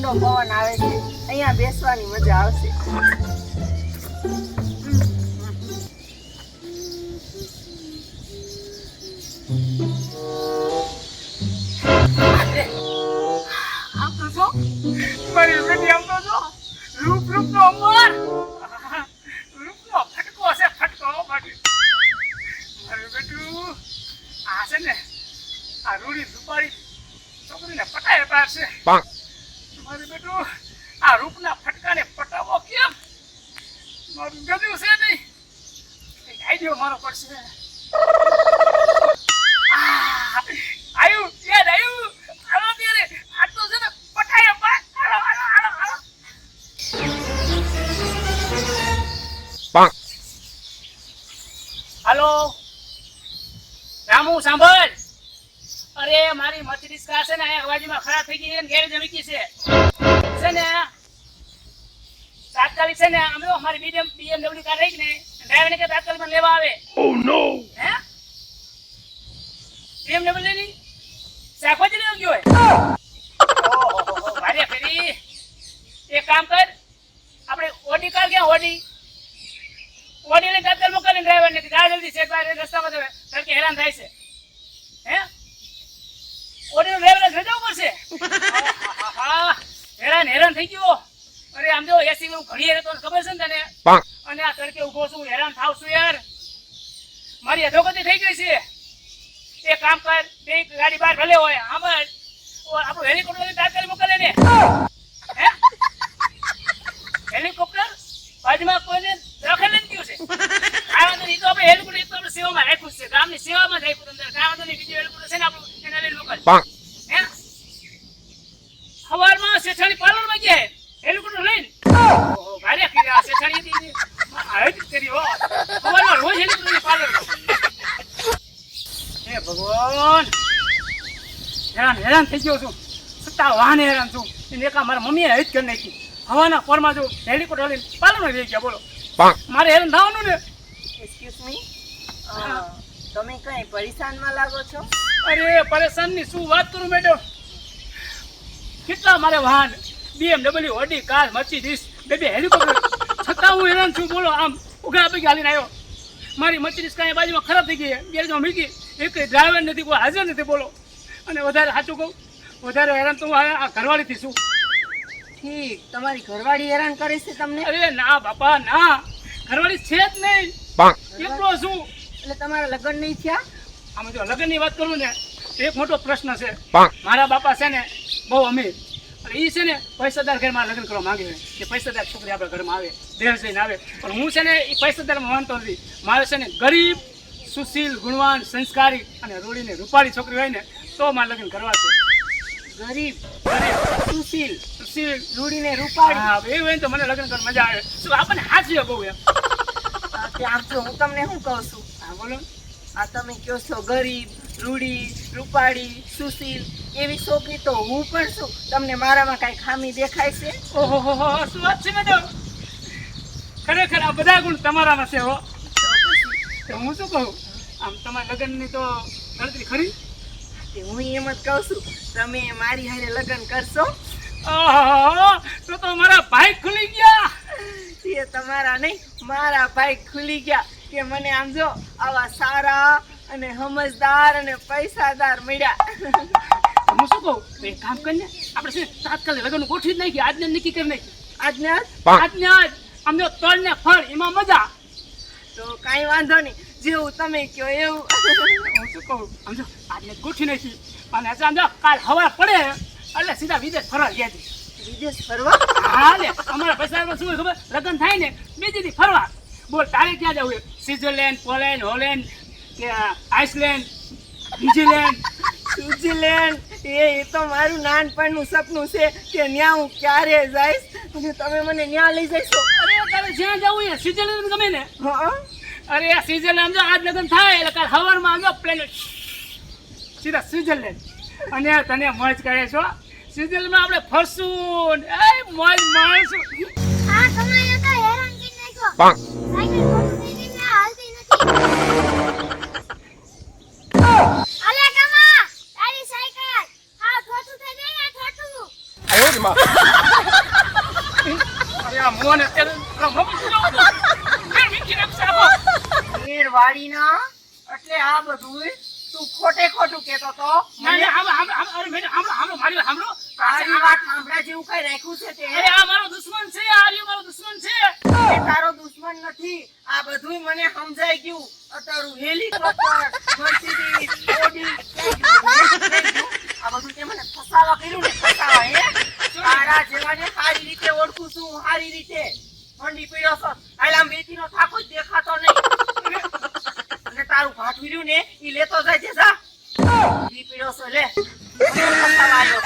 ઠંડો પવન આવે છે, અહીંયા બેસવાની મજા આવશે. આમ તો જો મારી બેટી, આમ તો જો રૂપ નો અમર, રૂપ નો ફટકો છે, ફટકો મારી બેટું. આ છે ને આ રૂડી રૂપાળી છોકરીને પટાય પાડશે. મારી બેટું આ રૂપના ફટકાને પટાવો કેમ? મારું ગધું છે નહીં, એક આઈડિયો મારો પડશે. આયુ યાદ આયુ. હાલો ત્યારે આ તો છે ને પટાય પાડ. હાલો હાલો હાલો હાલો. હાલો રામુ, સાંભળ. અરે મારી મર્સિડીઝ કાર છે ને અવાજમાં ખરાબ થઈ ગઈ છે ને ગેરેજ મૂકી છે ને તાત્કાલિક છે ને અમે અમારી BMW કાર રહી ને ડ્રાઈવર ને કે તાત્કાલિક મને લેવા આવે. ઓ નો. હે BMW લેની શાકભાજી લેવા ગયો હોય? ઓહો ભારે ફેરી. એક કામ કર, આપણે ઓડી કાર ક્યાં? ઓડી ને તાત્કાલિક મોકલે ડ્રાઈવર ને જા જલ્દી છે, રસ્તામાં તો તડકે હેરાન થાય છે. હે ઓડીનો ડ્રાઈવર રજા ઉપર છે. હેરાન થઈ ગયો. અરે આમ જો એસી હું ઘડી રહેતો ખબર છે ને તને, અને આ તડકે ઉભો છું, હેરાન થાવ છું યાર. મારી અધોગતિ થઈ ગઈ છે. એક કામ કર, બે ગાડી બહાર ભલે હોય, આમાં આપણું હેલિકોપ્ટર તાત્કાલિક મોકલે ને. હે હેલિકોપ્ટર બાજુમાં કોઈને દખલ નથી ગયું છે. આ વાંધો નહીં, તો આપણે હેલિકોપ્ટર એક તો આપણે સેવામાં રાખ્યું છે, ગામની સેવામાં જ રાખ્યું. અંદર આ વાંધો નહીં, બીજું હેલિકોપ્ટર છે ને આપણું એને લઈને મોકલ. હે સવારમાં શેઠાણી પાર્લરમાં ગયા હેલિકોપ્ટર લઈને. ઓહો ભારે કર્યા શેઠાણી આવી કરી હો. સવારમાં રોજ હેલિકોપ્ટર પાર્લર. હે ભગવાન, હેરાન થઈ ગયો છું. સત્તા વાહને હેરાન છું. એને એકા મારા મમ્મીએ હિત કરી નાખી. હવાના પોરમાં જો હેલિકોપ્ટર લઈને પાર્લરમાં જઈ ગયા. બોલો મારે હેરાન થવાનું ને. એક્સક્યુઝ મી, તમે કઈ પરેશાનમાં લાગો છો? અરે પરેશાનની શું વાત કરું મેડમ. કેટલા મારે વાહન, BMW, ઓડી કાર, મર્સિડીઝ, બે હેલિકોપ્ટર, છતાં હું હેરાન છું. બોલો આમ ઉઘા પૈકી હાલીને આવ્યો. મારી મર્સિડીઝ કાંઈ બાજુમાં ખરાબ થઈ ગઈ, ગેરેજમાં મૂકી, એક ડ્રાઈવર નથી, કોઈ હાજર નથી. બોલો અને વધારે સાચું કહું, વધારે હેરાન તો હું આ ઘરવાળીથી છું. ઠીક, તમારી ઘરવાળી હેરાન કરે છે તમને? અરે ના બાપા ના, ઘરવાળી છે જ નહીં, એકલો છું. એટલે તમારા લગ્ન નહીં થયા? આમાં જો લગ્નની વાત કરું ને, એક મોટો પ્રશ્ન છે. મારા બાપા છે ને બહુ અમીર, એ છે ને પૈસાદાર ઘરમાં લગ્ન કરવા માંગે છે કે પૈસાદાર છોકરી આપણા ઘરમાં આવે, દેહ જઈને આવે. પણ હું છે ને એ પૈસાદારમાં માનતો નથી. મારે છે ને ગરીબ, સુશીલ, ગુણવાન, સંસ્કારી અને રોડીને રૂપાળી છોકરી હોય ને તો મારે લગ્ન કરવા છે. ગરીબ, સુશીલ, રૂડીને રૂપાળી, હા એ હોય તો મને લગ્ન કરવા મજા આવે. શું આપણને હાથીઓ બહુ એમ. આમ તો હું તમને શું કહું છું, હા બોલો. આ તમે કહો છો ગરીબ, રૂડી, રૂપાળી, સુશીલ, એવી છોકરી તો હું પણ છું. તમને મારામાં કઈ ખામી દેખાય છે? ઓહો શું વાત છે મેડમ. ખરેખર આ બધા ગુણ તમારામાં છે હો. તો હું શું કહું, આમ તમારા લગ્નની તો ગણતરી ખરી? હું એમ જ કહું છું, તમે મારી હારે લગ્ન કરશો? તો મારા ભાઈ ખુલી ગયા. એ તમારા નહીં, મારા ભાઈ ખુલી ગયા કે મને આમ જો આવા સારા અને સમજદાર અને પૈસાદાર મળ્યા. હું શું કહું, એક કામ કરીને આપણે છે તાત્કાલિક લગ્ન ગોઠવી જ નાખીએ. આજને નક્કી કરી નાખીએ. આજને આજ આમ જો તળ ને ફળ એમાં મજા. તો કાંઈ વાંધો નહીં, જેવું તમે કહો એવું. હું શું કહું, સમજો આજને ગોઠવી નાખી અને સમજો કાલ હવા પડે એટલે સીધા વિદેશ ફરવા ગયા છે. વિદેશ ફરવા? હા લે, અમારા પૈસા શું ખબર, લગ્ન થાય ને બીજી દી ફરવા. બોલ તારે ક્યાં જવું? સ્વિટ્ઝરલેન્ડ, પોલેન્ડ, હોલેન્ડ કે આઇસલેન્ડ, ન્યુઝીલેન્ડ, સ્વિટ્ઝરલેન્ડ? એ તો મારું નાનપણનું સપનું છે કે ન્યા હું ક્યારે જઈશ અને તમે મને ન્યા લઈ જઈશો. અરે તારે જ્યાં જવું એ સ્વિટ્ઝરલેન્ડ ગમે ને. હા, અરે આ સ્વિટ્ઝરલેન્ડ સમજો આજ લગ્ન થાય એટલે કાલ સવારમાં સમજો પ્લેન સીધા સ્વિટ્ઝરલેન્ડ. અને તને મોજ કરે છો. સ્વિટ્ઝરલેન્ડમાં આપણે ફરશું, એ મોજ માણશું. આ તમારે તો હેરાન કરી નાખ્યો. સાયકલ ખોટું થઈ ગઈ ને હાલતી નથી. અલે કમા તારી સાયકલ આ ખોટું થઈ ગઈ આ ખોટું. આયો રે માં. વાડીના એટલે આ બધું તું ખોટે ખોટું કહેતો તો ના ના અરે મેડમ હાંભળો તારી વાત સાંભળા જેવું કઈ રાખ્યું છે તે અરે આ મારો દુશ્મન છે આ રહ્યો મારો દુશ્મન છે એ તારો દુશ્મન નથી આ બધું મને સમજાઈ ગયું તારું હેલિકોપ્ટર મર્સિડીઝ ઓડી આ બધું તે મને ફસાવા કર્યું ને ફસાવા હે તારા જેવાને સારી રીતે ઓળખું છું હું સારી રીતે મંડી પીડ્યો છો આલા મેથીનો થાકો જ દેખાતો નહીં અને તારું ભાટ વીર્યું ને ઈ લેતો જાય છે જા ઈ પીડ્યો છો લે મને ફસાવા આવ્યો